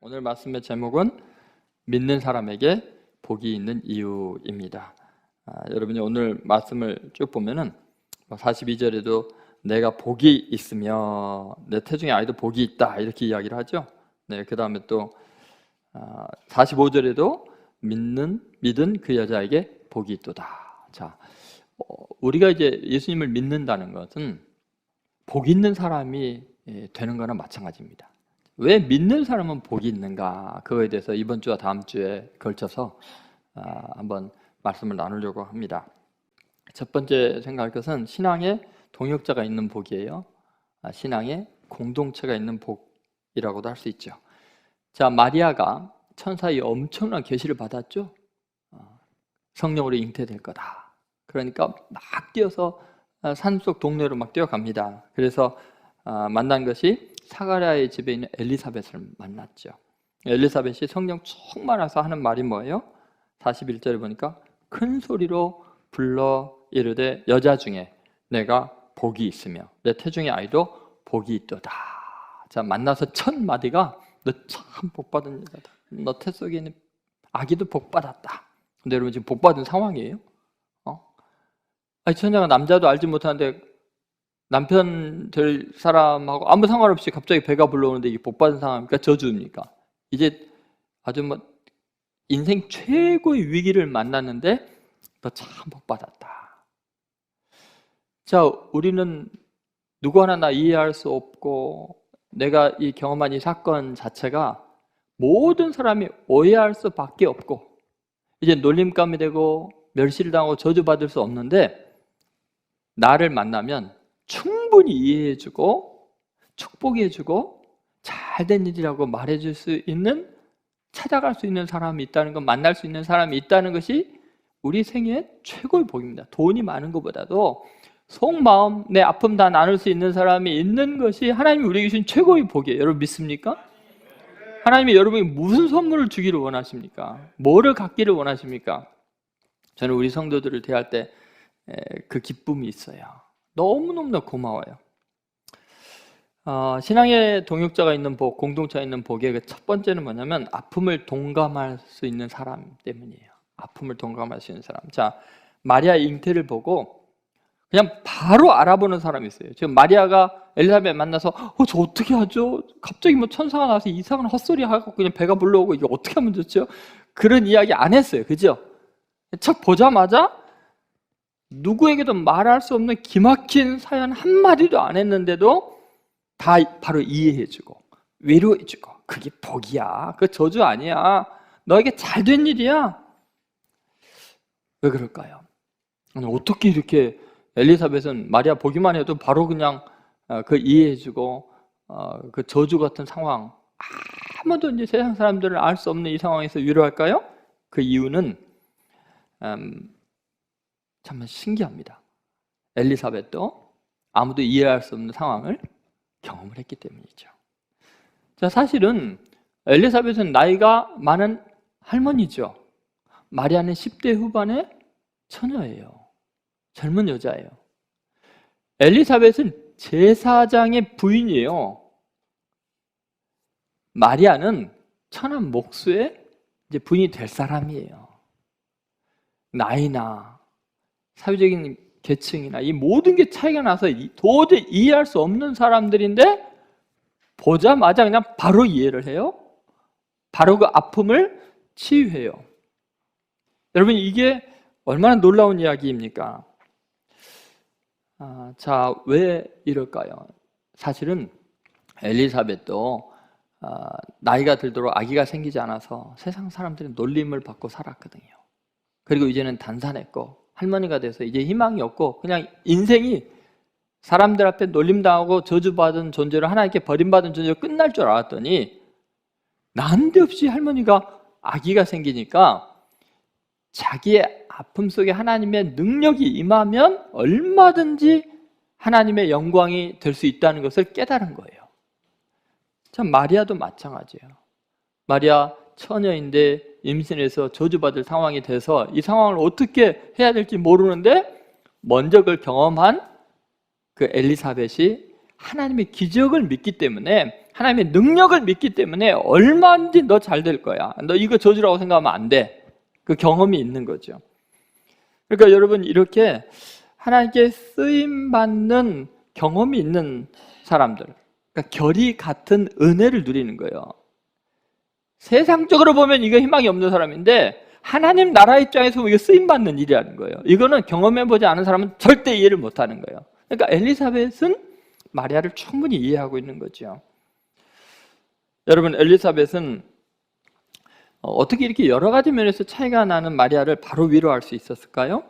오늘 말씀의 제목은 믿는 사람에게 복이 있는 이유입니다. 여러분이 오늘 말씀을 쭉 보면은 42절에도 내가 복이 있으며 내 태중의 아이도 복이 있다 이렇게 이야기를 하죠. 네, 그 다음에 또 45절에도 믿은 그 여자에게 복이 있도다. 자, 우리가 이제 예수님을 믿는다는 것은 복 있는 사람이 되는 거나 마찬가지입니다. 왜 믿는 사람은 복이 있는가? 그거에 대해서 이번 주와 다음 주에 걸쳐서 한번 말씀을 나누려고 합니다. 첫 번째 생각할 것은 신앙에 동역자가 있는 복이에요. 신앙에 공동체가 있는 복이라고도 할 수 있죠. 자, 마리아가 천사의 엄청난 계시를 받았죠. 성령으로 잉태될 거다. 그러니까 막 뛰어서 산속 동네로 막 뛰어갑니다. 그래서 만난 것이 사가랴의 집에 있는 엘리사벳을 만났죠. 엘리사벳이 성령 충만해서 하는 말이 뭐예요? 41절에 보니까 큰 소리로 불러 이르되 여자 중에 내가 복이 있으며 내 태중의 아이도 복이 있도다. 자, 만나서 첫 마디가 너 참 복받은 여자다. 너 태 속에 있는 아기도 복받았다. 근데 여러분 지금 복받은 상황이에요? 천사가 남자도 알지 못하는데 남편 될 사람하고 아무 상관없이 갑자기 배가 불러오는데 이게 복받은 상황입니까? 저주입니까? 이제 아주 인생 최고의 위기를 만났는데 너 참 복받았다. 자, 우리는 누구 하나 나 이해할 수 없고 내가 이 경험한 이 사건 자체가 모든 사람이 오해할 수밖에 없고 이제 놀림감이 되고 멸시를 당하고 저주받을 수 없는데 나를 만나면 충분히 이해해주고 축복해주고 잘된 일이라고 말해줄 수 있는, 찾아갈 수 있는 사람이 있다는 것, 만날 수 있는 사람이 있다는 것이 우리 생애의 최고의 복입니다. 돈이 많은 것보다도 속마음, 내 아픔 다 나눌 수 있는 사람이 있는 것이 하나님이 우리에게 주신 최고의 복이에요. 여러분 믿습니까? 하나님이 여러분에게 무슨 선물을 주기를 원하십니까? 뭐를 갖기를 원하십니까? 저는 우리 성도들을 대할 때 그 기쁨이 있어요. 너무너무나 고마워요. 신앙의 동역자가 있는 복, 공동체가 있는 복의 그 첫 번째는 뭐냐면 아픔을 동감할 수 있는 사람 때문이에요. 아픔을 동감할 수 있는 사람. 자, 마리아의 잉태를 보고 그냥 바로 알아보는 사람이 있어요. 지금 마리아가 엘리사벳 만나서 저 어떻게 하죠? 갑자기 천사가 나와서 이상한 헛소리 하고 그냥 배가 불러오고 이거 어떻게 하면 좋죠? 그런 이야기 안 했어요. 그죠? 척 보자마자 누구에게도 말할 수 없는 기막힌 사연 한마디도 안 했는데도 다 바로 이해해주고 위로해주고 그게 복이야. 그 저주 아니야. 너에게 잘된 일이야. 왜 그럴까요? 어떻게 이렇게 엘리사벳은 마리아 보기만 해도 바로 그냥 그 이해해주고 그 저주 같은 상황, 아무도 이제 세상 사람들은 알 수 없는 이 상황에서 위로할까요? 그 이유는 참 신기합니다. 엘리사벳도 아무도 이해할 수 없는 상황을 경험을 했기 때문이죠. 자, 사실은 엘리사벳은 나이가 많은 할머니죠. 마리아는 10대 후반의 처녀예요. 젊은 여자예요. 엘리사벳은 제사장의 부인이에요. 마리아는 천한 목수의 이제 부인이 될 사람이에요. 나이나 사회적인 계층이나 이 모든 게 차이가 나서 도저히 이해할 수 없는 사람들인데 보자마자 그냥 바로 이해를 해요. 바로 그 아픔을 치유해요. 여러분 이게 얼마나 놀라운 이야기입니까? 자, 왜 이럴까요? 사실은 엘리사벳도 나이가 들도록 아기가 생기지 않아서 세상 사람들이 놀림을 받고 살았거든요. 그리고 이제는 단산했고 할머니가 돼서 이제 희망이 없고 그냥 인생이 사람들 앞에 놀림당하고 저주받은 존재로 하나님께 버림받은 존재로 끝날 줄 알았더니 난데없이 할머니가 아기가 생기니까 자기의 아픔 속에 하나님의 능력이 임하면 얼마든지 하나님의 영광이 될 수 있다는 것을 깨달은 거예요. 참 마리아도 마찬가지예요. 마리아 처녀인데 임신해서 저주받을 상황이 돼서 이 상황을 어떻게 해야 될지 모르는데 먼저 그걸 경험한 그 엘리사벳이 하나님의 기적을 믿기 때문에 하나님의 능력을 믿기 때문에 얼마든지 너 잘 될 거야. 너 이거 저주라고 생각하면 안 돼. 그 경험이 있는 거죠. 그러니까 여러분, 이렇게 하나님께 쓰임받는 경험이 있는 사람들, 그러니까 결이 같은 은혜를 누리는 거예요. 세상적으로 보면 이거 희망이 없는 사람인데 하나님 나라 입장에서 보면 이거 쓰임받는 일이라는 거예요. 이거는 경험해보지 않은 사람은 절대 이해를 못하는 거예요. 그러니까 엘리사벳은 마리아를 충분히 이해하고 있는 거죠. 여러분, 엘리사벳은 어떻게 이렇게 여러 가지 면에서 차이가 나는 마리아를 바로 위로할 수 있었을까요?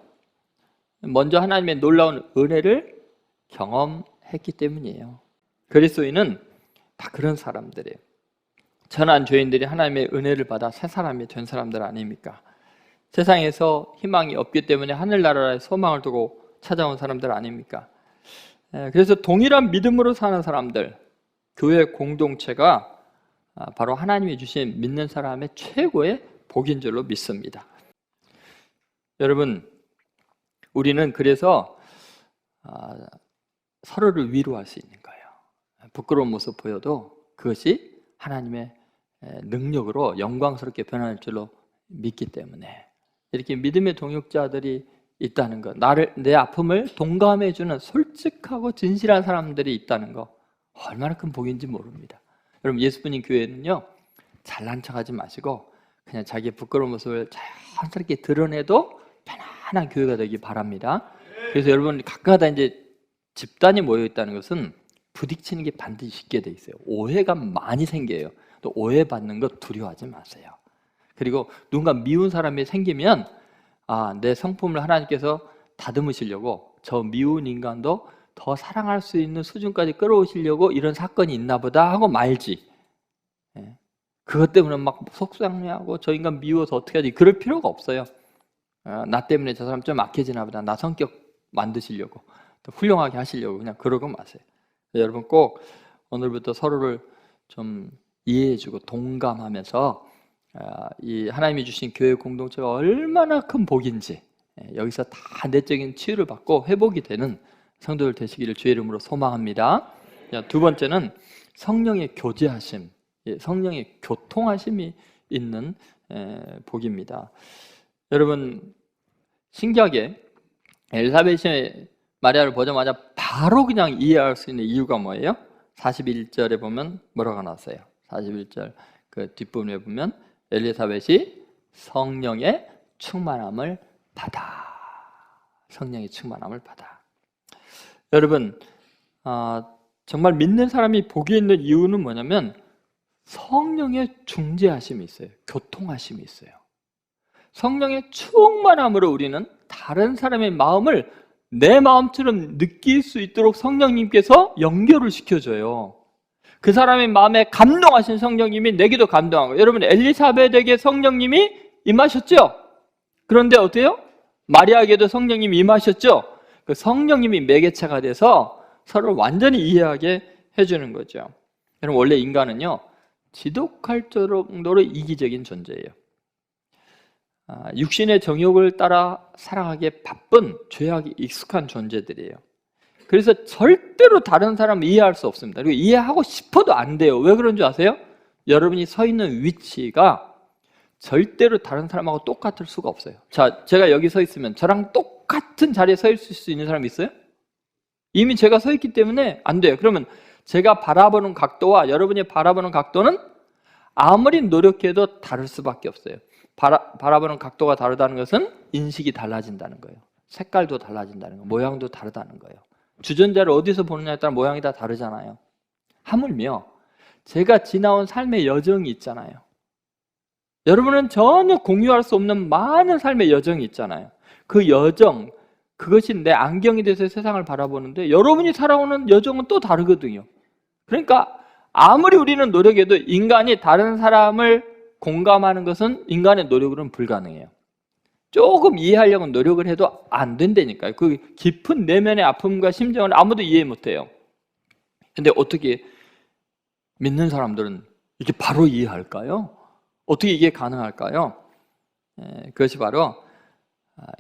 먼저 하나님의 놀라운 은혜를 경험했기 때문이에요. 그리스도인은 다 그런 사람들이에요. 천한 죄인들이 하나님의 은혜를 받아 새 사람이 된 사람들 아닙니까? 세상에서 희망이 없기 때문에 하늘나라에 소망을 두고 찾아온 사람들 아닙니까? 그래서 동일한 믿음으로 사는 사람들, 교회 공동체가 바로 하나님이 주신 믿는 사람의 최고의 복인 줄로 믿습니다. 여러분, 우리는 그래서 서로를 위로할 수 있는 거예요. 부끄러운 모습 보여도 그것이 하나님의 능력으로 영광스럽게 변할 줄로 믿기 때문에 이렇게 믿음의 동역자들이 있다는 것, 내 아픔을 동감해주는 솔직하고 진실한 사람들이 있다는 것, 얼마나 큰 복인지 모릅니다. 여러분, 예수님 교회는요, 잘난 척하지 마시고 그냥 자기의 부끄러운 모습을 자연스럽게 드러내도 편안한 교회가 되기 바랍니다. 그래서 여러분, 가끔가다 이제 집단이 모여 있다는 것은 부딪히는 게 반드시 있게 돼 있어요. 오해가 많이 생겨요. 또 오해받는 것 두려워하지 마세요. 그리고 누군가 미운 사람이 생기면 내 성품을 하나님께서 다듬으시려고 저 미운 인간도 더 사랑할 수 있는 수준까지 끌어오시려고 이런 사건이 있나 보다 하고 말지. 그것 때문에 막 속상해하고 저 인간 미워서 어떻게 하지, 그럴 필요가 없어요. 나 때문에 저 사람 좀 악해지나 보다, 나 성격 만드시려고, 더 훌륭하게 하시려고 그냥 그러고 마세요. 여러분, 꼭 오늘부터 서로를 좀 이해해주고 동감하면서 이 하나님이 주신 교회 공동체가 얼마나 큰 복인지, 여기서 다 내적인 치유를 받고 회복이 되는 성도들 되시기를 주의 이름으로 소망합니다. 두 번째는 성령의 교제하심, 성령의 교통하심이 있는 복입니다. 여러분, 신기하게 엘리사벳이 마리아를 보자마자 바로 그냥 이해할 수 있는 이유가 뭐예요? 41절에 보면 뭐라고 나왔어요? 41절 그 뒷부분에 보면 엘리사벳이 성령의 충만함을 받아. 성령의 충만함을 받아. 여러분, 정말 믿는 사람이 복이 있는 이유는 뭐냐면 성령의 중재하심이 있어요. 교통하심이 있어요. 성령의 충만함으로 우리는 다른 사람의 마음을 내 마음처럼 느낄 수 있도록 성령님께서 연결을 시켜줘요. 그 사람의 마음에 감동하신 성령님이 내게도 감동한 거예요. 여러분, 엘리사벳에게 성령님이 임하셨죠? 그런데 어때요? 마리아에게도 성령님이 임하셨죠? 그 성령님이 매개체가 돼서 서로를 완전히 이해하게 해주는 거죠. 여러분, 원래 인간은요, 지독할 정도로 이기적인 존재예요. 육신의 정욕을 따라 살아가기에 바쁜 죄악이 익숙한 존재들이에요. 그래서 절대로 다른 사람을 이해할 수 없습니다. 그리고 이해하고 싶어도 안 돼요. 왜 그런 줄 아세요? 여러분이 서 있는 위치가 절대로 다른 사람하고 똑같을 수가 없어요. 자, 제가 여기 서 있으면 저랑 똑같은 자리에 서 있을 수 있는 사람이 있어요? 이미 제가 서 있기 때문에 안 돼요. 그러면 제가 바라보는 각도와 여러분이 바라보는 각도는 아무리 노력해도 다를 수밖에 없어요. 바라보는 각도가 다르다는 것은 인식이 달라진다는 거예요. 색깔도 달라진다는 거예요. 모양도 다르다는 거예요. 주전자를 어디서 보느냐에 따라 모양이 다 다르잖아요. 하물며 제가 지나온 삶의 여정이 있잖아요. 여러분은 전혀 공유할 수 없는 많은 삶의 여정이 있잖아요. 그 여정, 그것이 내 안경이 돼서 세상을 바라보는데 여러분이 살아오는 여정은 또 다르거든요. 그러니까 아무리 우리는 노력해도 인간이 다른 사람을 공감하는 것은 인간의 노력으로는 불가능해요. 조금 이해하려고 노력을 해도 안 된다니까요. 그 깊은 내면의 아픔과 심정을 아무도 이해 못해요. 근데 어떻게 믿는 사람들은 이게 바로 이해할까요? 어떻게 이게 가능할까요? 그것이 바로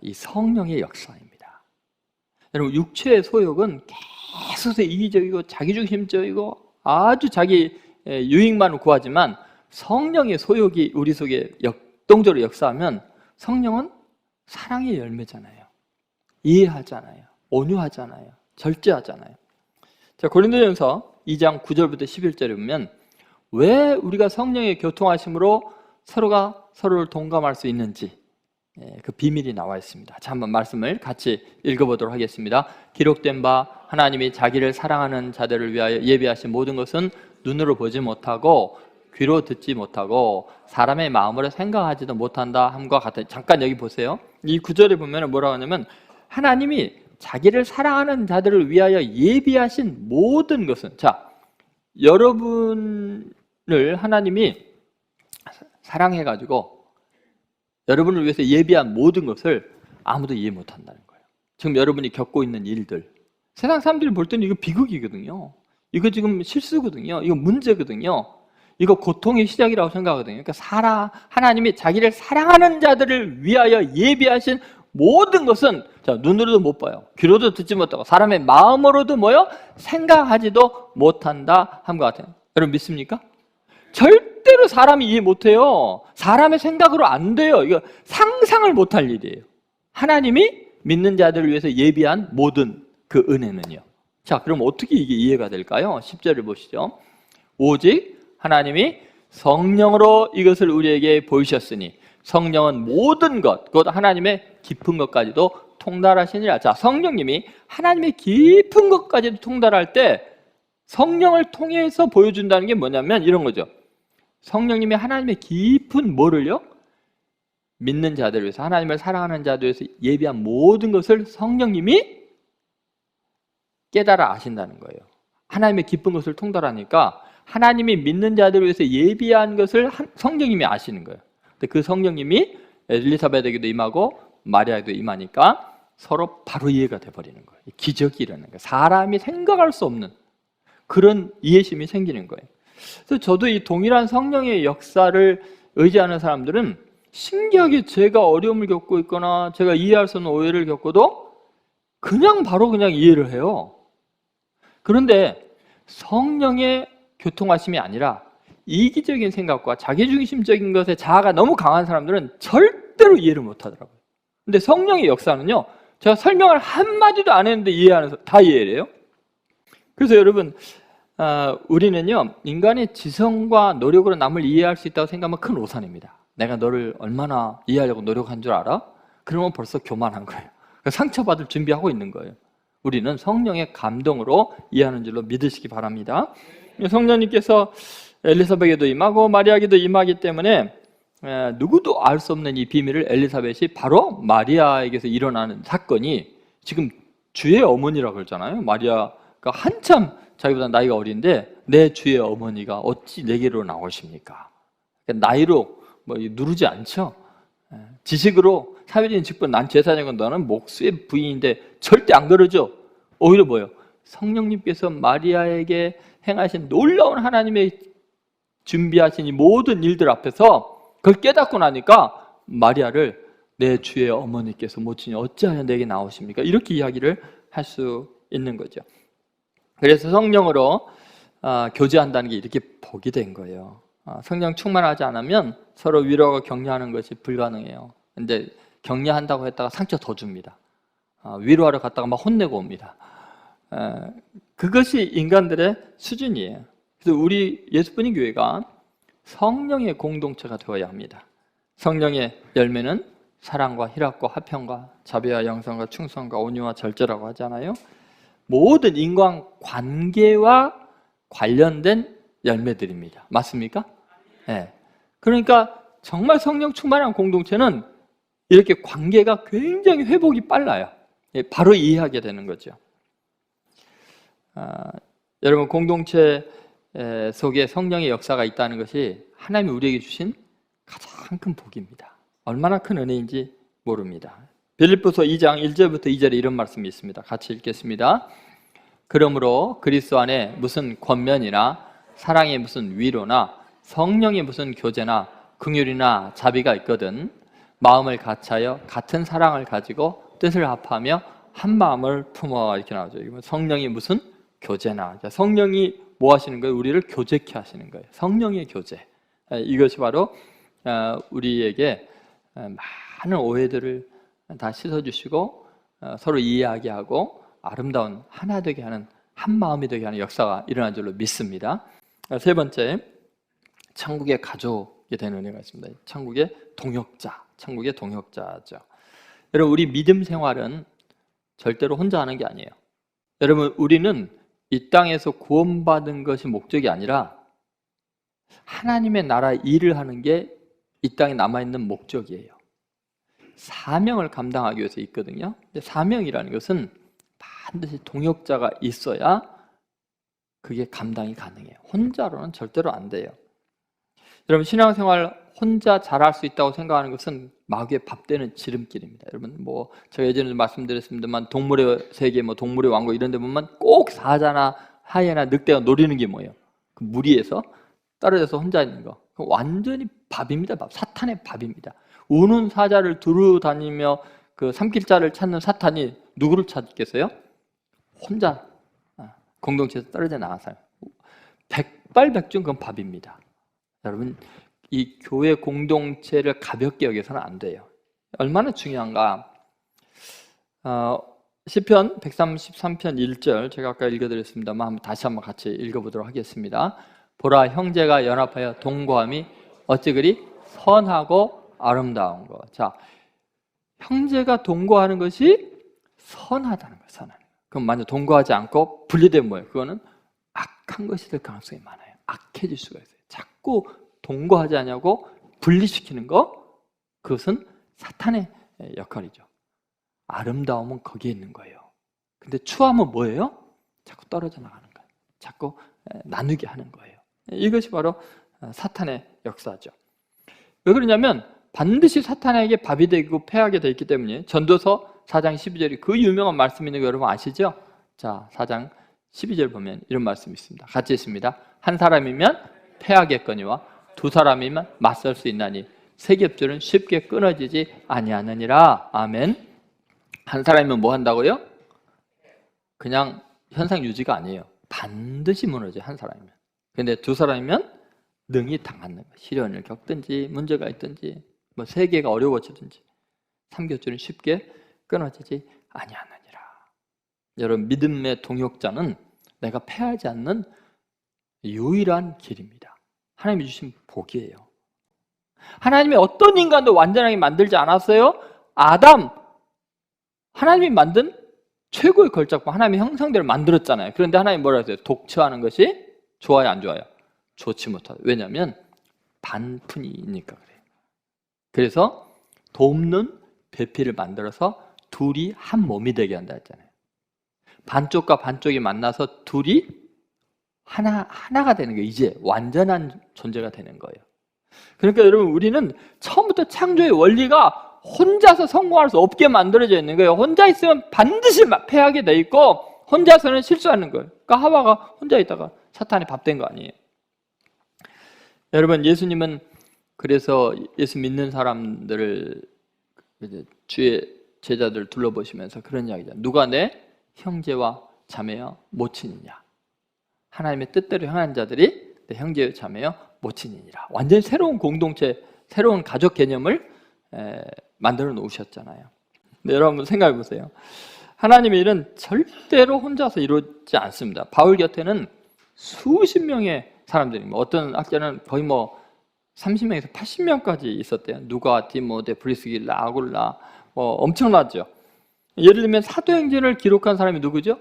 이 성령의 역사입니다. 여러분, 육체의 소욕은 계속 이기적이고 자기중심적이고 아주 자기 유익만을 구하지만 성령의 소욕이 우리 속에 역동적으로 역사하면 성령은 사랑의 열매잖아요. 이해하잖아요. 온유하잖아요. 절제하잖아요. 자, 고린도전서 2장 9절부터 11절에 보면 왜 우리가 성령의 교통하심으로 서로가 서로를 동감할 수 있는지 그 비밀이 나와 있습니다. 자, 한번 말씀을 같이 읽어보도록 하겠습니다. 기록된 바 하나님이 자기를 사랑하는 자들을 위하여 예비하신 모든 것은 눈으로 보지 못하고 귀로 듣지 못하고 사람의 마음으로 생각하지도 못한다 함과 같아. 잠깐 여기 보세요. 이 구절에 보면 뭐라고 하냐면 하나님이 자기를 사랑하는 자들을 위하여 예비하신 모든 것은, 자, 여러분을 하나님이 사랑해가지고 여러분을 위해서 예비한 모든 것을 아무도 이해 못한다는 거예요. 지금 여러분이 겪고 있는 일들, 세상 사람들이 볼 때는 이거 비극이거든요. 이거 지금 실수거든요. 이거 문제거든요. 이거 고통의 시작이라고 생각하거든요. 그러니까 하나님이 자기를 사랑하는 자들을 위하여 예비하신 모든 것은, 자, 눈으로도 못 봐요. 귀로도 듣지 못하고 사람의 마음으로도 뭐요? 생각하지도 못한다 함과 같아요. 여러분 믿습니까? 절대로 사람이 이해 못해요. 사람의 생각으로 안 돼요. 이거 상상을 못할 일이에요. 하나님이 믿는 자들을 위해서 예비한 모든 그 은혜는요. 자, 그럼 어떻게 이게 이해가 될까요? 10절을 보시죠. 오직 하나님이 성령으로 이것을 우리에게 보이셨으니 성령은 모든 것, 곧 하나님의 깊은 것까지도 통달하시니라. 자, 성령님이 하나님의 깊은 것까지도 통달할 때 성령을 통해서 보여준다는 게 뭐냐면 이런 거죠. 성령님이 하나님의 깊은 뭐를요? 믿는 자들을 위해서, 하나님을 사랑하는 자들을 위해서 예비한 모든 것을 성령님이 깨달아 아신다는 거예요. 하나님의 깊은 것을 통달하니까 하나님이 믿는 자들을 위해서 예비한 것을 성령님이 아시는 거예요. 근데 그 성령님이 엘리사벳에게도 임하고 마리아에게도 임하니까 서로 바로 이해가 돼버리는 거예요. 기적이 일어나는 거예요. 사람이 생각할 수 없는 그런 이해심이 생기는 거예요. 그래서 저도 이 동일한 성령의 역사를 의지하는 사람들은 신기하게 제가 어려움을 겪고 있거나 제가 이해할 수 없는 오해를 겪어도 그냥 바로 그냥 이해를 해요. 그런데 성령의 교통하심이 아니라 이기적인 생각과 자기중심적인 것에 자아가 너무 강한 사람들은 절대로 이해를 못하더라고요. 근데 성령의 역사는요, 제가 설명을 한마디도 안 했는데 이해하면서 다 이해를 해요. 그래서 여러분, 우리는요, 인간의 지성과 노력으로 남을 이해할 수 있다고 생각하면 큰 오산입니다. 내가 너를 얼마나 이해하려고 노력한 줄 알아? 그러면 벌써 교만한 거예요. 상처받을 준비하고 있는 거예요. 우리는 성령의 감동으로 이해하는 줄로 믿으시기 바랍니다. 성령님께서 엘리사벳에게도 임하고 마리아에게도 임하기 때문에 누구도 알 수 없는 이 비밀을 엘리사벳이 바로 마리아에게서 일어나는 사건이, 지금 주의 어머니라고 그러잖아요. 마리아가 한참 자기보다 나이가 어린데 내 주의 어머니가 어찌 내게로 나오십니까? 나이로 뭐 누르지 않죠. 지식으로 사회적인 직분, 난 제사장이고 너는 목수의 부인인데 절대 안 그러죠. 오히려 뭐예요? 성령님께서 마리아에게 행하신 놀라운 하나님의 준비하신 이 모든 일들 앞에서 그걸 깨닫고 나니까 마리아를 내 주의 어머니께서 모친이 어찌하여 내게 나오십니까? 이렇게 이야기를 할 수 있는 거죠. 그래서 성령으로 교제한다는 게 이렇게 복이 된 거예요. 성령 충만하지 않으면 서로 위로하고 격려하는 것이 불가능해요. 근데 격려한다고 했다가 상처 더 줍니다. 위로하러 갔다가 막 혼내고 옵니다. 그것이 인간들의 수준이에요. 그래서 우리 예수뿐인 교회가 성령의 공동체가 되어야 합니다. 성령의 열매는 사랑과 희락과 화평과 자비와 영성과 충성과 온유와 절제라고 하잖아요. 모든 인간 관계와 관련된 열매들입니다. 맞습니까? 네. 그러니까 정말 성령 충만한 공동체는 이렇게 관계가 굉장히 회복이 빨라요. 바로 이해하게 되는 거죠. 여러분, 공동체 속에 성령의 역사가 있다는 것이 하나님이 우리에게 주신 가장 큰 복입니다. 얼마나 큰 은혜인지 모릅니다. 빌립보서 2장 1절부터 2절에 이런 말씀이 있습니다. 같이 읽겠습니다. 그러므로 그리스도 안에 무슨 권면이나 사랑의 무슨 위로나 성령의 무슨 교제나 긍휼이나 자비가 있거든 마음을 같이하여 같은 사랑을 가지고 뜻을 합하며 한 마음을 품어, 이렇게 나오죠. 성령이 무슨 교제나 성령이 뭐 하시는 거예요? 우리를 교제케 하시는 거예요. 성령의 교제. 이것이 바로 우리에게 많은 오해들을 다 씻어주시고 서로 이해하게 하고 아름다운 하나 되게 하는, 한 마음이 되게 하는 역사가 일어날 줄로 믿습니다. 세 번째, 천국의 가족이 되는 은혜가 있습니다. 천국의 동역자죠. 여러분, 우리 믿음 생활은 절대로 혼자 하는 게 아니에요. 여러분, 우리는 이 땅에서 구원받은 것이 목적이 아니라 하나님의 나라 일을 하는 게 이 땅에 남아있는 목적이에요. 사명을 감당하기 위해서 있거든요. 근데 사명이라는 것은 반드시 동역자가 있어야 그게 감당이 가능해요. 혼자로는 절대로 안 돼요. 여러분, 신앙생활 혼자 잘할 수 있다고 생각하는 것은 마귀의 밥되는 지름길입니다. 여러분, 제가 예전에도 말씀드렸습니다만 동물의 세계, 동물의 왕국 이런 데 보면 꼭 사자나 하이에나 늑대가 노리는 게 뭐예요? 그 무리에서 떨어져서 혼자 있는 거. 완전히 밥입니다. 사탄의 밥입니다. 우는 사자를 두루 다니며 그 삼킬자를 찾는 사탄이 누구를 찾겠어요? 혼자 공동체에서 떨어져 나가서요. 백발백중 그건 밥입니다. 여러분, 이 교회 공동체를 가볍게 여겨서는 안 돼요. 얼마나 중요한가? 시편 133편 1절 제가 아까 읽어드렸습니다만 다시 한번 같이 읽어보도록 하겠습니다. 보라, 형제가 연합하여 동거함이 어찌 그리 선하고 아름다운 것. 자, 형제가 동거하는 것이 선하다는 거예요. 선한. 그럼 만약 동거하지 않고 분리되면 뭐예요? 그거는 악한 것이 될 가능성이 많아요. 악해질 수가 있어요. 자꾸 동거하지 않냐고 분리시키는 거, 그것은 사탄의 역할이죠. 아름다움은 거기에 있는 거예요. 근데 추함은 뭐예요? 자꾸 떨어져 나가는 거예요. 자꾸 나누게 하는 거예요. 이것이 바로 사탄의 역사죠. 왜 그러냐면 반드시 사탄에게 밥이 되고 패하게 되어 있기 때문에 전도서 4장 12절이 그 유명한 말씀이 있는 거 여러분 아시죠? 자, 4장 12절 보면 이런 말씀이 있습니다. 같이 있습니다. 한 사람이면 패하겠거니와 두 사람이면 맞설 수 있나니 세 겹줄은 쉽게 끊어지지 아니하느니라. 아멘. 한 사람이면 뭐 한다고요? 그냥 현상 유지가 아니에요. 반드시 무너져요. 한 사람이면. 근데 두 사람이면 능히 당하는 거예요. 시련을 겪든지 문제가 있든지 세계가 어려워지든지 삼겹줄은 쉽게 끊어지지 아니하느니라. 여러분, 믿음의 동역자는 내가 패하지 않는 유일한 길입니다. 하나님이 주신 복이에요. 하나님이 어떤 인간도 완전하게 만들지 않았어요. 아담, 하나님이 만든 최고의 걸작품, 하나님의 형상대로 만들었잖아요. 그런데 하나님이 뭐라 했어요? 독처하는 것이 좋아요, 안 좋아요? 좋지 못하다. 왜냐하면 반푼이니까 그래요. 그래서 돕는 배필을 만들어서 둘이 한 몸이 되게 한다 했잖아요. 반쪽과 반쪽이 만나서 둘이 하나가 되는 거예요. 이제 완전한 존재가 되는 거예요. 그러니까 여러분, 우리는 처음부터 창조의 원리가 혼자서 성공할 수 없게 만들어져 있는 거예요. 혼자 있으면 반드시 패하게 돼 있고 혼자서는 실수하는 거예요. 그러니까 하와가 혼자 있다가 사탄이 밥 된 거 아니에요. 여러분, 예수님은 그래서 예수 믿는 사람들을 주의 제자들 둘러보시면서 그런 이야기죠. 누가 내 형제와 자매여 모친이냐? 하나님의 뜻대로 행하는 자들이 내 형제여 자매여 모친이니라. 완전히 새로운 공동체, 새로운 가족 개념을 만들어 놓으셨잖아요. 근데 여러분 생각해 보세요. 하나님의 일은 절대로 혼자서 이루어지지 않습니다. 바울 곁에는 수십 명의 사람들이, 어떤 학자는 거의 30명에서 80명까지 있었대요. 누가, 디모데, 브리스길라, 아굴라, 엄청나죠. 예를 들면 사도행전을 기록한 사람이 누구죠?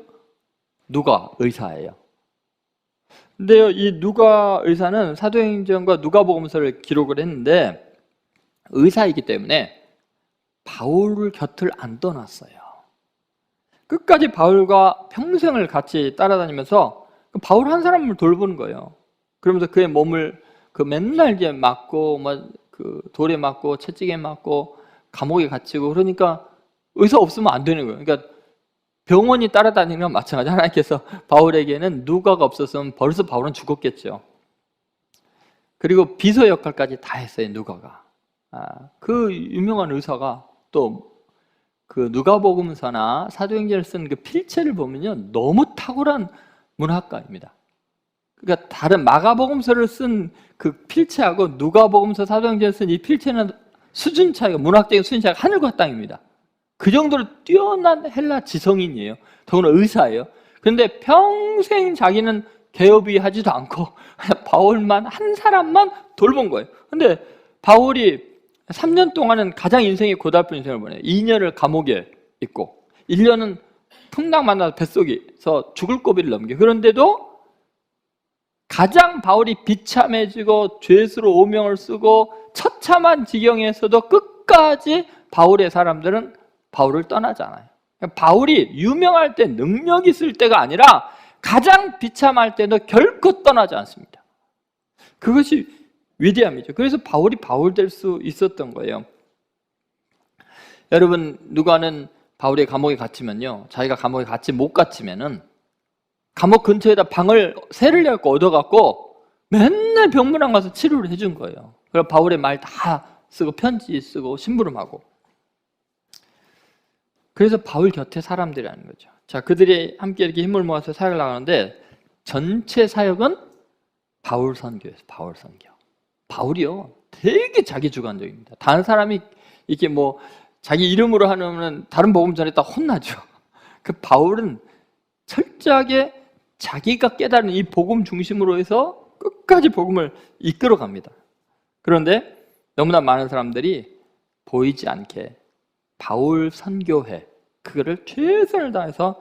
누가 의사예요. 근데요, 이 누가 의사는 사도행전과 누가복음서를 기록을 했는데 의사이기 때문에 바울을 곁을 안 떠났어요. 끝까지 바울과 평생을 같이 따라다니면서 바울 한 사람을 돌보는 거예요. 그러면서 그의 몸을 맨날 이제 맞고, 돌에 맞고, 채찍에 맞고, 감옥에 갇히고, 그러니까 의사 없으면 안 되는 거예요. 그러니까 병원이 따라다니는 건 마찬가지. 하나님께서 바울에게는 누가가 없었으면 벌써 바울은 죽었겠죠. 그리고 비서 역할까지 다 했어요, 누가가. 그 유명한 의사가 또 그 누가복음서나 사도행전을 쓴 그 필체를 보면요, 너무 탁월한 문학가입니다. 그러니까 다른 마가복음서를 쓴 그 필체하고 누가복음서, 사도행전을 쓴 이 필체는 수준 차이가, 문학적인 수준 차이가 하늘과 땅입니다. 그 정도로 뛰어난 헬라 지성인이에요. 더구나 의사예요. 그런데 평생 자기는 개업이 하지도 않고 바울만 한 사람만 돌본 거예요. 근데 바울이 3년 동안은 가장 인생이 고달픈 인생을 보내요. 2년을 감옥에 있고 1년은 풍랑 만나서 뱃속에서 죽을 고비를 넘겨. 그런데도 가장 바울이 비참해지고 죄수로 오명을 쓰고 처참한 지경에서도 끝까지 바울의 사람들은 바울을 떠나지 않아요. 바울이 유명할 때, 능력이 있을 때가 아니라 가장 비참할 때도 결코 떠나지 않습니다. 그것이 위대함이죠. 그래서 바울이 바울 될 수 있었던 거예요. 여러분, 누가는 바울이 감옥에 갇히면요, 자기가 감옥에 못 갇히면은 감옥 근처에다 방을 세를 내갖고 얻어갖고 맨날 병문안 가서 치료를 해준 거예요. 그래서 바울의 말 다 쓰고 편지 쓰고 심부름하고. 그래서 바울 곁에 사람들이라는 거죠. 자, 그들이 함께 이렇게 힘을 모아서 사역을 나가는데 전체 사역은 바울 선교예요. 바울 선교. 바울이요, 되게 자기 주관적입니다. 다른 사람이 이렇게 뭐 자기 이름으로 하면 다른 복음 전에 딱 혼나죠. 그 바울은 철저하게 자기가 깨달은 이 복음 중심으로 해서 끝까지 복음을 이끌어 갑니다. 그런데 너무나 많은 사람들이 보이지 않게 바울 선교회, 그거를 최선을 다해서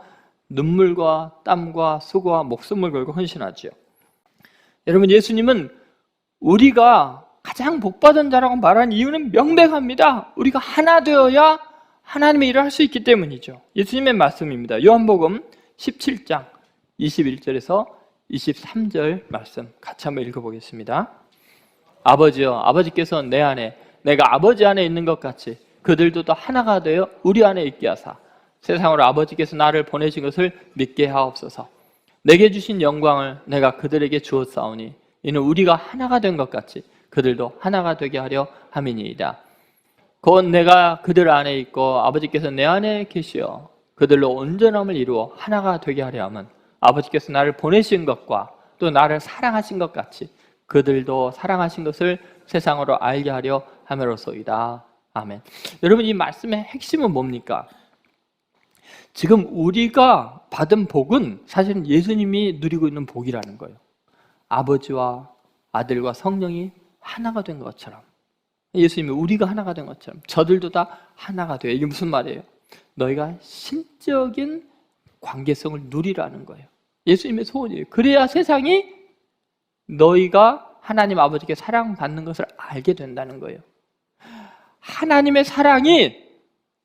눈물과 땀과 수고와 목숨을 걸고 헌신하죠. 여러분, 예수님은 우리가 가장 복받은 자라고 말하는 이유는 명백합니다. 우리가 하나 되어야 하나님의 일을 할 수 있기 때문이죠. 예수님의 말씀입니다. 요한복음 17장 21절에서 23절 말씀 같이 한번 읽어보겠습니다. 아버지여, 아버지께서 내 안에, 내가 아버지 안에 있는 것 같이 그들도 다 하나가 되어 우리 안에 있게 하사 세상으로 아버지께서 나를 보내신 것을 믿게 하옵소서. 내게 주신 영광을 내가 그들에게 주었사오니 이는 우리가 하나가 된 것 같이 그들도 하나가 되게 하려 함이니이다. 곧 내가 그들 안에 있고 아버지께서 내 안에 계시어 그들로 온전함을 이루어 하나가 되게 하려 함은 아버지께서 나를 보내신 것과 또 나를 사랑하신 것 같이 그들도 사랑하신 것을 세상으로 알게 하려 함으로소이다. 아멘. 여러분, 이 말씀의 핵심은 뭡니까? 지금 우리가 받은 복은 사실은 예수님이 누리고 있는 복이라는 거예요. 아버지와 아들과 성령이 하나가 된 것처럼, 예수님이 우리가 하나가 된 것처럼 저들도 다 하나가 돼요. 이게 무슨 말이에요? 너희가 신적인 관계성을 누리라는 거예요. 예수님의 소원이에요. 그래야 세상이 너희가 하나님 아버지께 사랑받는 것을 알게 된다는 거예요. 하나님의 사랑이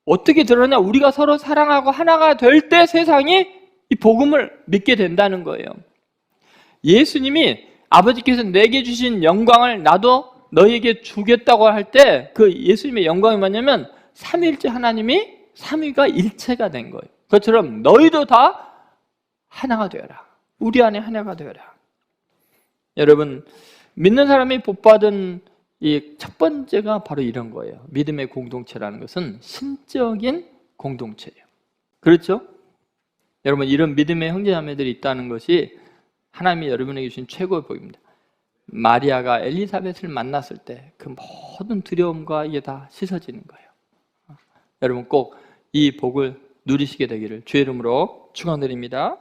어떻게 드러나냐? 우리가 서로 사랑하고 하나가 될 때 세상이 이 복음을 믿게 된다는 거예요. 예수님이 아버지께서 내게 주신 영광을 나도 너희에게 주겠다고 할 때 그 예수님의 영광이 뭐냐면 삼위일체 하나님이 삼위가 일체가 된 거예요. 그것처럼 너희도 다 하나가 되어라. 우리 안에 하나가 되어라. 여러분, 믿는 사람이 복받은 이 첫 번째가 바로 이런 거예요. 믿음의 공동체라는 것은 신적인 공동체예요. 그렇죠? 여러분, 이런 믿음의 형제자매들이 있다는 것이 하나님이 여러분에게 주신 최고의 복입니다. 마리아가 엘리사벳을 만났을 때 그 모든 두려움과 이게 다 씻어지는 거예요. 여러분, 꼭 이 복을 누리시게 되기를 주의 이름으로 축원드립니다.